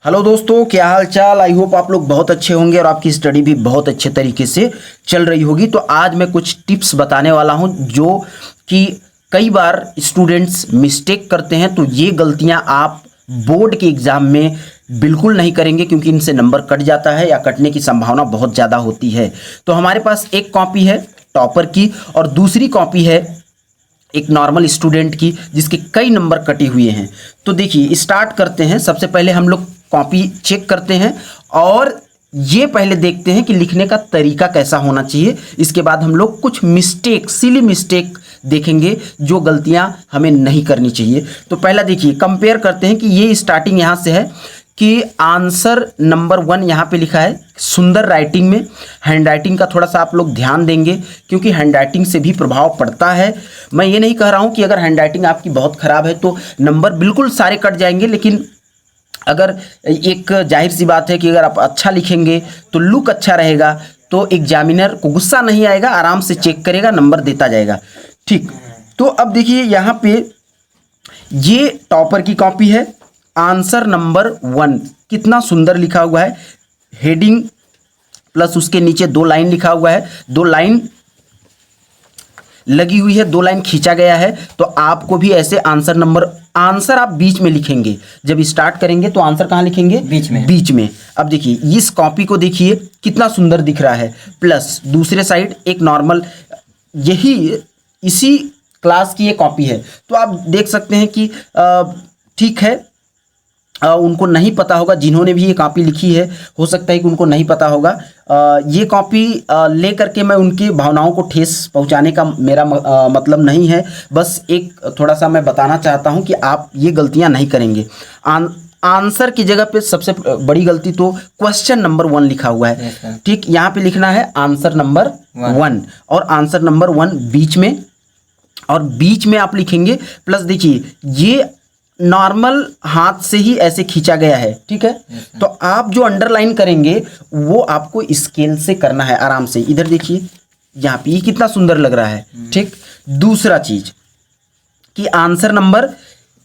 Hello दोस्तों, क्या हाल चाल। आई होप आप लोग बहुत अच्छे होंगे और आपकी स्टडी भी बहुत अच्छे तरीके से चल रही होगी। तो आज मैं कुछ टिप्स बताने वाला हूं जो कि कई बार स्टूडेंट्स मिस्टेक करते हैं। तो ये गलतियां आप बोर्ड के एग्ज़ाम में बिल्कुल नहीं करेंगे, क्योंकि इनसे नंबर कट जाता है या कटने की संभावना बहुत ज़्यादा होती है। तो हमारे पास एक कॉपी है टॉपर की और दूसरी कॉपी है एक नॉर्मल स्टूडेंट की, जिसके कई नंबर कटे हुए हैं। तो देखिए, स्टार्ट करते हैं। सबसे पहले हम लोग कॉपी चेक करते हैं और ये पहले देखते हैं कि लिखने का तरीका कैसा होना चाहिए। इसके बाद हम लोग कुछ मिस्टेक, सिली मिस्टेक देखेंगे जो गलतियां हमें नहीं करनी चाहिए। तो पहला देखिए, कंपेयर करते हैं कि ये स्टार्टिंग यहाँ से है कि आंसर नंबर 1 यहाँ पे लिखा है सुंदर राइटिंग में। हैंड राइटिंग का थोड़ा सा आप लोग ध्यान देंगे, क्योंकि हैंड राइटिंग से भी प्रभाव पड़ता है। मैं ये नहीं कह रहा हूँ कि अगर हैंड राइटिंग आपकी बहुत ख़राब है तो नंबर बिल्कुल सारे कट जाएंगे, लेकिन अगर एक जाहिर सी बात है कि अगर आप अच्छा लिखेंगे तो लुक अच्छा रहेगा, तो एग्जामिनर को गुस्सा नहीं आएगा, आराम से चेक करेगा, नंबर देता जाएगा। ठीक, तो अब देखिए यहाँ पे ये टॉपर की कॉपी है। आंसर नंबर 1 कितना सुंदर लिखा हुआ है। हेडिंग प्लस उसके नीचे 2 लाइन लिखा हुआ है, 2 लाइन लगी हुई है, 2 लाइन खींचा गया है। तो आपको भी ऐसे आंसर आप बीच में लिखेंगे। जब स्टार्ट करेंगे तो आंसर कहाँ लिखेंगे? बीच में। अब देखिए, इस कॉपी को देखिए कितना सुंदर दिख रहा है। प्लस दूसरे साइड एक नॉर्मल, यही इसी क्लास की ये कॉपी है। तो आप देख सकते हैं कि ठीक है, उनको नहीं पता होगा, जिन्होंने भी ये कॉपी लिखी है हो सकता है कि उनको नहीं पता होगा। ये कॉपी ले करके मैं उनकी भावनाओं को ठेस पहुंचाने का मेरा मतलब नहीं है। बस एक थोड़ा सा मैं बताना चाहता हूं कि आप ये गलतियां नहीं करेंगे। आंसर की जगह पे सबसे बड़ी गलती तो क्वेश्चन नंबर 1 लिखा हुआ है। ठीक, यहाँ पे लिखना है आंसर नंबर 1 और आंसर नंबर 1 बीच में, और बीच में आप लिखेंगे। प्लस देखिए, ये नॉर्मल हाथ से ही ऐसे खींचा गया है। ठीक है, तो आप जो अंडरलाइन करेंगे वो आपको स्केल से करना है, आराम से। इधर देखिए, यहाँ पे ये कितना सुंदर लग रहा है। ठीक, दूसरा चीज कि आंसर नंबर,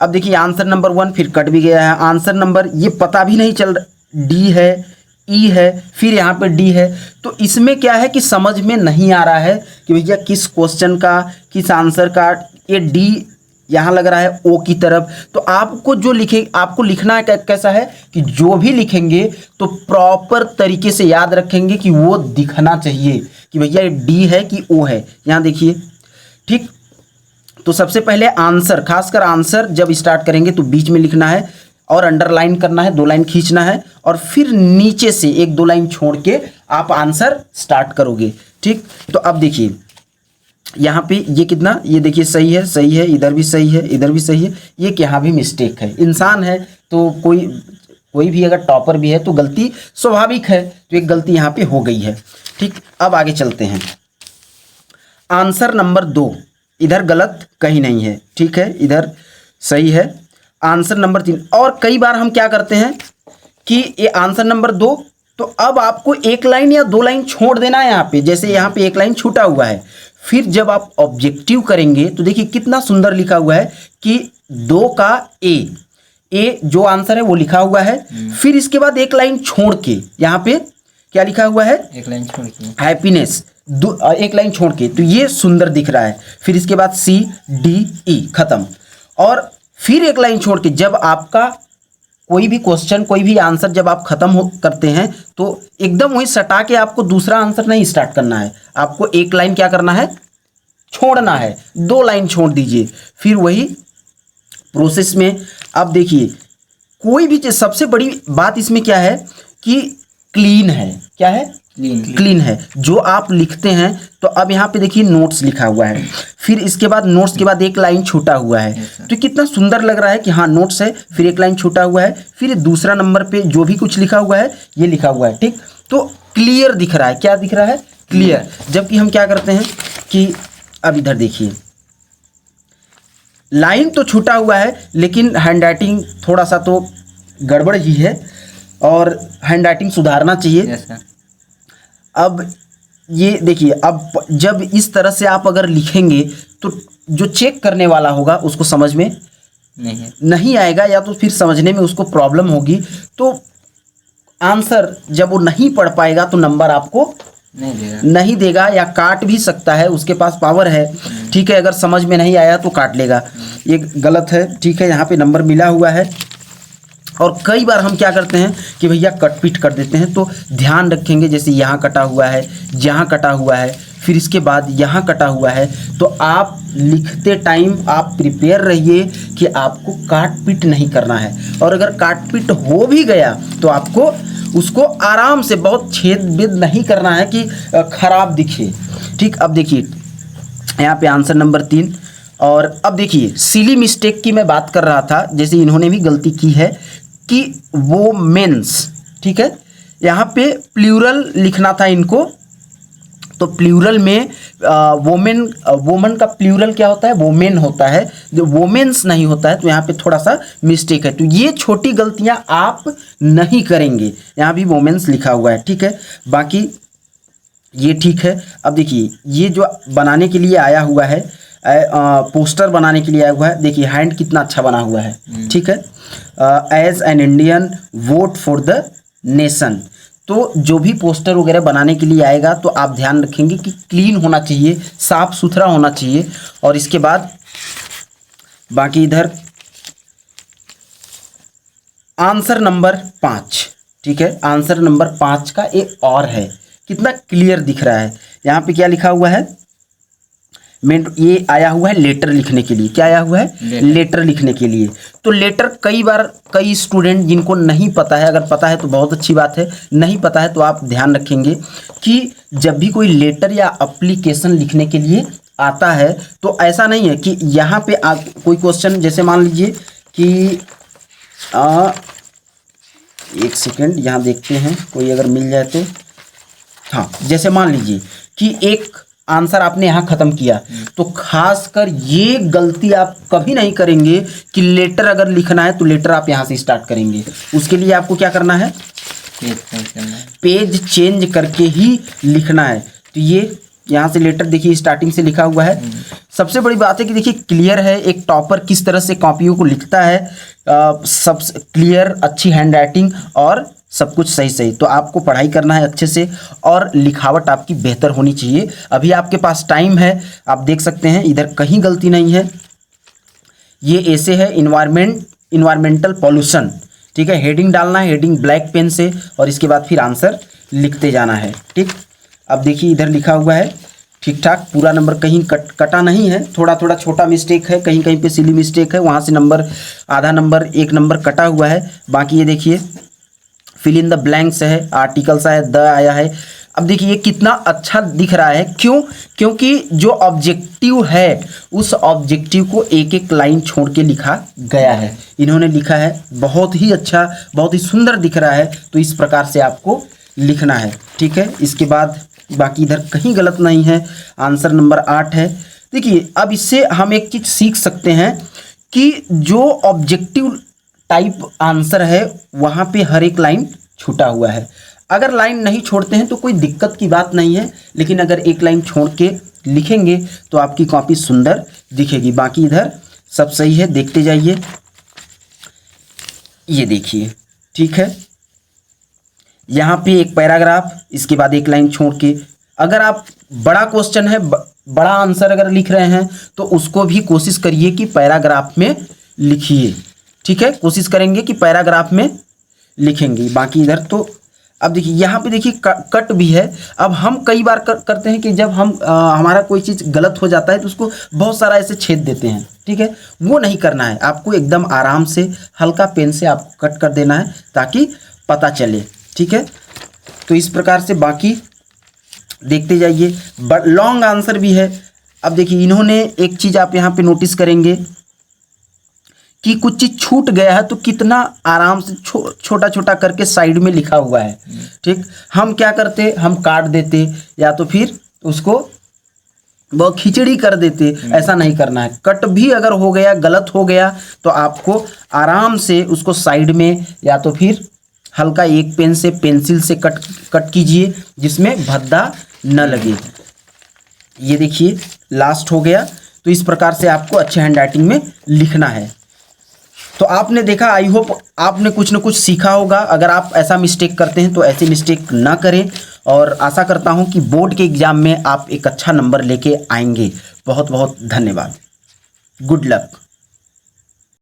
अब देखिए आंसर नंबर 1 फिर कट भी गया है। आंसर नंबर ये पता भी नहीं चल रहा, डी है, ई है, फिर यहाँ पे डी है। तो इसमें क्या है कि समझ में नहीं आ रहा है कि भैया किस क्वेश्चन का, किस आंसर का। ये डी यहाँ लग रहा है ओ की तरफ। तो आपको जो लिखे, आपको लिखना है कैसा है कि जो भी लिखेंगे तो प्रॉपर तरीके से याद रखेंगे कि वो दिखना चाहिए कि भैया ये डी है कि ओ है। यहाँ देखिए, ठीक। तो सबसे पहले आंसर, खासकर आंसर जब स्टार्ट करेंगे तो बीच में लिखना है और अंडरलाइन करना है, 2 लाइन खींचना है, और फिर नीचे से 1-2 लाइन छोड़ के आप आंसर स्टार्ट करोगे। ठीक, तो अब देखिए यहाँ पे ये कितना, ये देखिए सही है, सही है, इधर भी सही है, इधर भी सही है। ये कि यहाँ भी मिस्टेक है। इंसान है तो कोई भी अगर टॉपर भी है तो गलती स्वाभाविक है। तो एक गलती यहाँ पे हो गई है। ठीक, अब आगे चलते हैं। आंसर नंबर 2 इधर गलत कहीं नहीं है। ठीक है, इधर सही है। आंसर नंबर 3, और कई बार हम क्या करते हैं कि ये आंसर नंबर 2, तो अब आपको 1 लाइन या 2 लाइन छोड़ देना है यहाँ पे। जैसे यहाँ पे 1 लाइन छूटा हुआ है, फिर जब आप ऑब्जेक्टिव करेंगे तो देखिए कितना सुंदर लिखा हुआ है कि 2 का ए जो आंसर है वो लिखा हुआ है। फिर इसके बाद 1 लाइन छोड़ के यहाँ पे क्या लिखा हुआ है? 1 लाइन छोड़ के हैप्पीनेस, 1 लाइन छोड़ के, तो ये सुंदर दिख रहा है। फिर इसके बाद सी डी ई खत्म, और फिर 1 लाइन छोड़ के जब आपका कोई भी क्वेश्चन, कोई भी आंसर जब आप खत्म करते हैं तो एकदम वही सटा के आपको दूसरा आंसर नहीं स्टार्ट करना है। आपको 1 लाइन क्या करना है? छोड़ना है, 2 लाइन छोड़ दीजिए, फिर वही प्रोसेस में। अब देखिए, कोई भी चीज, सबसे बड़ी बात इसमें क्या है कि क्लीन है। क्या है? क्लीन है जो आप लिखते हैं। तो अब यहाँ पे देखिए नोट्स लिखा हुआ है, फिर इसके बाद नोट्स के बाद 1 लाइन छूटा हुआ है। तो कितना सुंदर लग रहा है कि हाँ नोट्स है, फिर 1 लाइन छूटा हुआ है, फिर दूसरा नंबर पे जो भी कुछ लिखा हुआ है ये लिखा हुआ है। ठीक, तो क्लियर दिख रहा है। क्या दिख रहा है? क्लियर। जबकि हम क्या करते हैं कि अब इधर देखिए, लाइन तो छूटा हुआ है लेकिन हैंड राइटिंग थोड़ा सा तो गड़बड़ ही है और हैंड राइटिंग सुधारना चाहिए। अब ये देखिए, अब जब इस तरह से आप अगर लिखेंगे तो जो चेक करने वाला होगा उसको समझ में नहीं आएगा या तो फिर समझने में उसको प्रॉब्लम होगी, तो आंसर जब वो नहीं पढ़ पाएगा तो नंबर आपको नहीं देगा या काट भी सकता है, उसके पास पावर है। ठीक है, अगर समझ में नहीं आया तो काट लेगा, ये गलत है। ठीक है, यहाँ पे नंबर मिला हुआ है। और कई बार हम क्या करते हैं कि भैया कट पीट कर देते हैं, तो ध्यान रखेंगे, जैसे यहाँ कटा हुआ है, यहाँ कटा हुआ है, फिर इसके बाद यहाँ कटा हुआ है, तो आप लिखते टाइम आप प्रिपेयर रहिए कि आपको काट पीट नहीं करना है। और अगर काट पीट हो भी गया तो आपको उसको आराम से, बहुत छेद बेद नहीं करना है कि खराब दिखे। ठीक, अब देखिए यहाँ पे आंसर नंबर 3। और अब देखिए सिली मिस्टेक की मैं बात कर रहा था, जैसे इन्होंने भी गलती की है कि वोमेन्स। ठीक है, यहाँ पे प्लूरल लिखना था इनको, तो प्लूरल में वोमन का प्लूरल क्या होता है, वोमेन होता है, जो वोमेन्स नहीं होता है, तो यहाँ पे थोड़ा सा मिस्टेक है। तो ये छोटी गलतियाँ आप नहीं करेंगे, यहाँ भी वोमेन्स लिखा हुआ है। ठीक है, बाकी ये ठीक है। अब देखिए ये जो बनाने के लिए आया हुआ है, पोस्टर बनाने के लिए आया हुआ है, देखिए हैंड कितना अच्छा बना हुआ है। ठीक है, as an Indian vote for the nation. तो जो भी पोस्टर वगैरह बनाने के लिए आएगा तो आप ध्यान रखेंगे कि क्लीन होना चाहिए, साफ सुथरा होना चाहिए। और इसके बाद बाकी इधर आंसर नंबर 5। ठीक है, आंसर नंबर 5 का एक और है, कितना क्लियर दिख रहा है। यहाँ पे क्या लिखा हुआ है, ये आया हुआ है लेटर लिखने के लिए। क्या आया हुआ है, लेटर लिखने के लिए। तो लेटर कई बार कई स्टूडेंट जिनको नहीं पता है, अगर पता है तो बहुत अच्छी बात है, नहीं पता है तो आप ध्यान रखेंगे कि जब भी कोई लेटर या एप्लीकेशन लिखने के लिए आता है तो ऐसा नहीं है कि यहाँ पे कोई क्वेश्चन, जैसे मान लीजिए कि एक सेकेंड यहाँ देखते हैं, कोई अगर मिल जाए तो। हाँ, जैसे मान लीजिए कि एक आंसर आपने यहाँ खत्म किया, तो खासकर ये गलती आप कभी नहीं करेंगे कि लेटर अगर लिखना है तो लेटर आप यहाँ से स्टार्ट करेंगे। उसके लिए आपको क्या करना है, पेज चेंज करके ही लिखना है। तो ये यहाँ से लेटर देखिए स्टार्टिंग से लिखा हुआ है। सबसे बड़ी बात है कि देखिए क्लियर है, एक टॉपर किस तरह से कॉपियों को लिखता है, सब क्लियर, अच्छी हैंड राइटिंग और सब कुछ सही सही। तो आपको पढ़ाई करना है अच्छे से और लिखावट आपकी बेहतर होनी चाहिए। अभी आपके पास टाइम है, आप देख सकते हैं इधर कहीं गलती नहीं है। ये ऐसे है इन्वायरमेंटल पॉल्यूशन। ठीक है, हेडिंग डालना है, हेडिंग ब्लैक पेन से, और इसके बाद फिर आंसर लिखते जाना है। ठीक, अब देखिए इधर लिखा हुआ है ठीक ठाक, पूरा नंबर कहीं कटा नहीं है, थोड़ा थोड़ा छोटा मिस्टेक है, कहीं कहीं पे सिली मिस्टेक है, वहाँ से नंबर आधा नंबर, एक नंबर कटा हुआ है। बाकी ये देखिए फिल इन द ब्लैंक्स है, आर्टिकल्स है, द आया है। अब देखिए ये कितना अच्छा दिख रहा है, क्यों, क्योंकि जो ऑब्जेक्टिव है उस ऑब्जेक्टिव को एक एक लाइन छोड़ के लिखा गया है। इन्होंने लिखा है बहुत ही अच्छा, बहुत ही सुंदर दिख रहा है। तो इस प्रकार से आपको लिखना है। ठीक है, इसके बाद बाकी इधर कहीं गलत नहीं है, आंसर नंबर 8 है। देखिए अब इससे हम एक चीज़ सीख सकते हैं कि जो ऑब्जेक्टिव टाइप आंसर है वहाँ पे हर एक लाइन छूटा हुआ है। अगर लाइन नहीं छोड़ते हैं तो कोई दिक्कत की बात नहीं है, लेकिन अगर एक लाइन छोड़ के लिखेंगे तो आपकी कॉपी सुंदर दिखेगी। बाकी इधर सब सही है, देखते जाइए। ये देखिए ठीक है, यहाँ पे एक पैराग्राफ, इसके बाद एक लाइन छोड़ के। अगर आप बड़ा क्वेश्चन है, बड़ा आंसर अगर लिख रहे हैं तो उसको भी कोशिश करिए कि पैराग्राफ में लिखिए। ठीक है, कोशिश करेंगे कि पैराग्राफ में लिखेंगे। बाकी इधर तो अब देखिए यहाँ पे देखिए कट भी है। अब हम कई बार करते हैं कि जब हम हमारा कोई चीज़ गलत हो जाता है तो उसको बहुत सारा ऐसे छेद देते हैं। ठीक है, वो नहीं करना है, आपको एकदम आराम से हल्का पेन से आपको कट कर देना है ताकि पता चले। ठीक है, तो इस प्रकार से बाकी देखते जाइए। लॉन्ग आंसर भी है। अब देखिए इन्होंने एक चीज़ आप यहाँ पे नोटिस करेंगे कि कुछ चीज़ छूट गया है तो कितना आराम से छोटा छोटा करके साइड में लिखा हुआ है। ठीक, हम क्या करते, हम काट देते या तो फिर उसको बहुत खिचड़ी कर देते। ऐसा नहीं करना है। कट भी अगर हो गया, गलत हो गया, तो आपको आराम से उसको साइड में या तो फिर हल्का एक पेन से, पेंसिल से कट कीजिए जिसमें भद्दा न लगे। ये देखिए लास्ट हो गया। तो इस प्रकार से आपको अच्छे हैंड राइटिंग में लिखना है। तो आपने देखा, आई होप आपने कुछ न कुछ सीखा होगा। अगर आप ऐसा मिस्टेक करते हैं तो ऐसी मिस्टेक ना करें, और आशा करता हूं कि बोर्ड के एग्ज़ाम में आप एक अच्छा नंबर लेके आएंगे। बहुत बहुत धन्यवाद। Good luck.